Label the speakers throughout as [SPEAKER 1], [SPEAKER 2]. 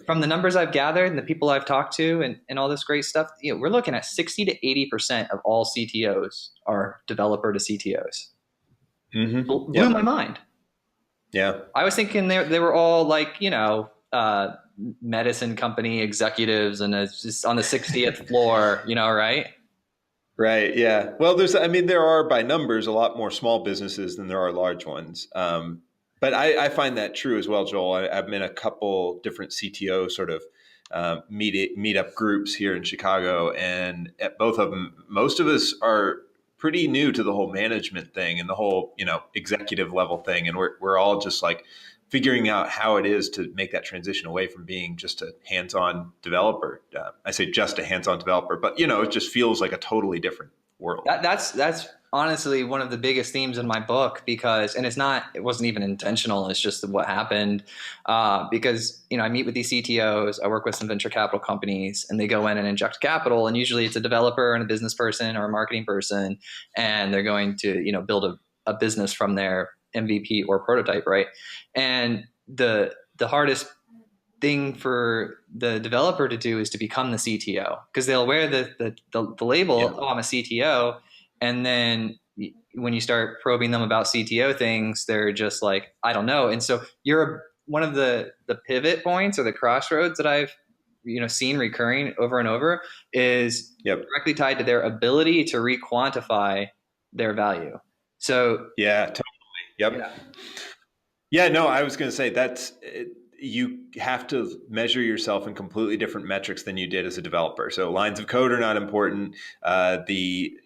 [SPEAKER 1] from the numbers I've gathered and the people I've talked to and all this great stuff, we're looking at 60 to 80% of all CTOs are developer to CTOs. Blew my
[SPEAKER 2] Yep.
[SPEAKER 1] mind.
[SPEAKER 2] Yeah.
[SPEAKER 1] I was thinking they were all like, medicine company executives and it's just on the 60th floor, right?
[SPEAKER 2] Right. Yeah. Well, there are by numbers a lot more small businesses than there are large ones. But I find that true as well, Joel. I've been in a couple different CTO sort of meetup groups here in Chicago, and at both of them, most of us are pretty new to the whole management thing and the whole, executive level thing. And we're all just like figuring out how it is to make that transition away from being just a hands-on developer. I say just a hands-on developer, but it just feels like a totally different world.
[SPEAKER 1] That's honestly one of the biggest themes in my book because, and it wasn't even intentional. It's just what happened because, I meet with these CTOs, I work with some venture capital companies and they go in and inject capital. And usually it's a developer and a business person or a marketing person. And they're going to, build a business from their MVP or prototype. Right. And the hardest thing for the developer to do is to become the CTO because they'll wear the label,
[SPEAKER 2] Yeah.
[SPEAKER 1] oh, I'm a CTO. And then when you start probing them about CTO things, they're just like, I don't know. And so one of the pivot points or the crossroads that I've seen recurring over and over is
[SPEAKER 2] Yep.
[SPEAKER 1] directly tied to their ability to re-quantify their value. So
[SPEAKER 2] Yeah. Totally. Yep.
[SPEAKER 1] yeah,
[SPEAKER 2] Yeah, no, I was going to say you have to measure yourself in completely different metrics than you did as a developer. So lines of code are not important. The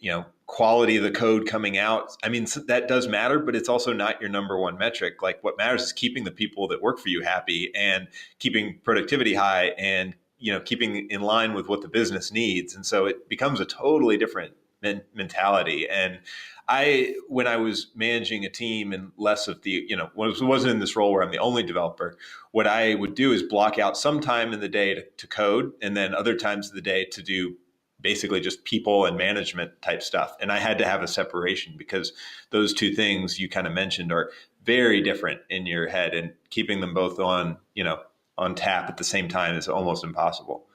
[SPEAKER 2] quality of the code coming out. I mean, that does matter, but it's also not your number one metric. Like what matters is keeping the people that work for you happy and keeping productivity high and keeping in line with what the business needs. And so it becomes a totally different mentality. And when I was managing a team and less of the, wasn't in this role where I'm the only developer, what I would do is block out some time in the day to code and then other times of the day to do basically just people and management type stuff. And I had to have a separation because those two things you kind of mentioned are very different in your head, and keeping them both on tap at the same time is almost impossible.